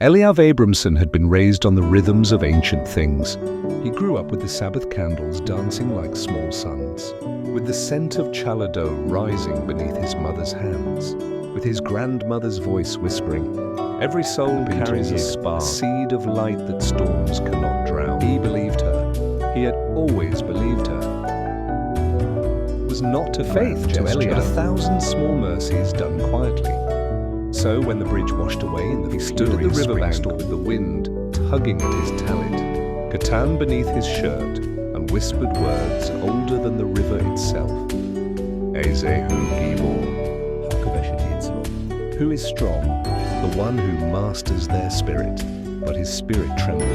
Eliav Abramson had been raised on the rhythms of ancient things. He grew up with the Sabbath candles dancing like small suns, with the scent of challah dough rising beneath his mother's hands, with his grandmother's voice whispering, "Every soul carries a spark, a seed of light that storms cannot drown." He believed her. He had always believed her. It was not a faith to Eliav, but 1,000 small mercies done quietly. So when the bridge washed away in he stood at the riverbank with the wind tugging at his tallit, katan beneath his shirt, and whispered words older than the river itself. Ezehu Gibor, who is strong, the one who masters their spirit, but his spirit trembled.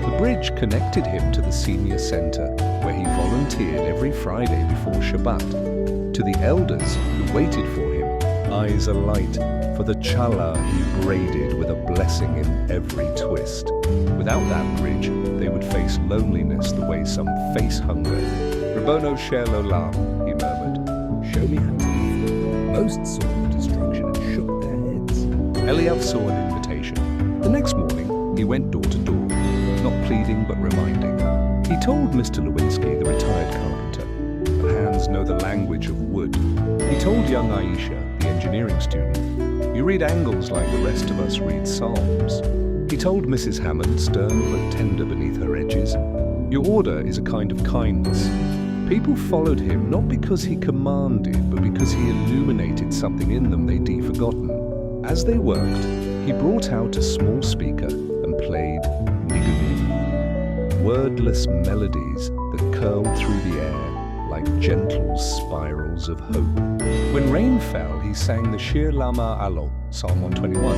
The bridge connected him to the senior center, where he volunteered every Friday before Shabbat, to the elders who waited for him, eyes alight, for the challah he braided with a blessing in every twist. Without that bridge, they would face loneliness the way some face hunger. Rabono Shel Olam, he murmured, show me how to live. Most saw the destruction and shook their heads. Eliav saw an invitation. The next morning, he went door to door, not pleading but reminding. He told Mr. Lewinsky, the retired carpenter, "Your hands know the language of wood." He told young Aisha, the engineering student, "You read angles like the rest of us read psalms." He told Mrs. Hammond, stern but tender beneath her edges, "Your order is a kind of kindness." People followed him not because he commanded, but because he illuminated something in them they'd forgotten. As they worked, he brought out a small speaker and played nigunim, wordless melodies that curled through the air like gentle spirals of hope. When rain fell, he sang the Shir Lama Alo, Psalm 121,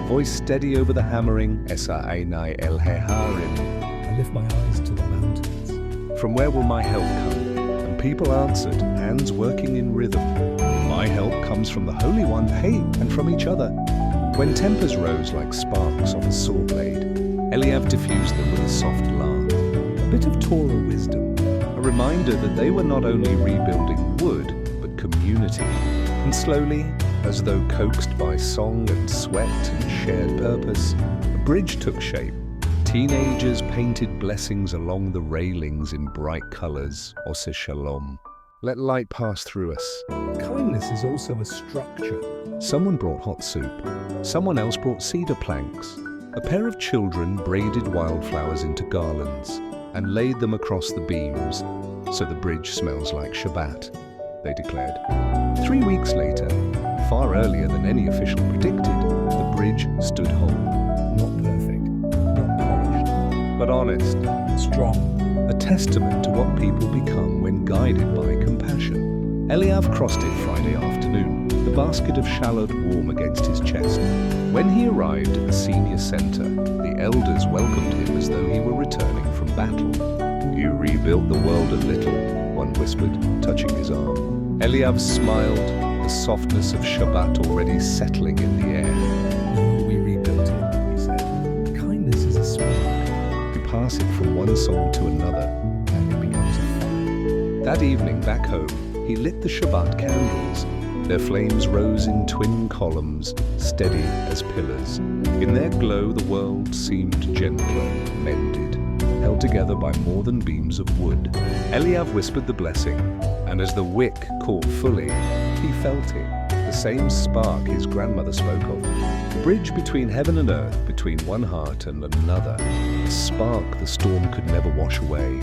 voice steady over the hammering, Esa Einai El Heharim, I lift my eyes to the mountains. From where will my help come? And people answered, hands working in rhythm. My help comes from the Holy One, hey, and from each other. When tempers rose like sparks off a saw blade, Eliav diffused them with a soft laugh, a bit of Torah wisdom, a reminder that they were not only rebuilding wood, but community. And slowly, as though coaxed by song and sweat and shared purpose, a bridge took shape. Teenagers painted blessings along the railings in bright colors, Oseh Shalom. Let light pass through us. Kindness is also a structure. Someone brought hot soup. Someone else brought cedar planks. A pair of children braided wildflowers into garlands and laid them across the beams, so the bridge smells like Shabbat, they declared. 3 weeks later, far earlier than any official predicted, the bridge stood whole. Not perfect, not polished, but honest, strong. A testament to what people become when guided by compassion. Eliav crossed it Friday afternoon, the basket of shallot warm against his chest. When he arrived at the senior center, the elders welcomed him as though he were returning from battle. You rebuilt the world a little, one whispered, touching his arm. Eliav smiled, the softness of Shabbat already settling in the air. No, we rebuilt it, he said. Kindness is a spark. You pass it from one soul to another, and it becomes a fire. That evening, back home, he lit the Shabbat candles. Their flames rose in twin columns, steady as pillars. In their glow, the world seemed gentler, mended, held together by more than beams of wood. Eliav whispered the blessing, and as the wick caught fully, he felt it, the same spark his grandmother spoke of. The bridge between heaven and earth, between one heart and another, a spark the storm could never wash away.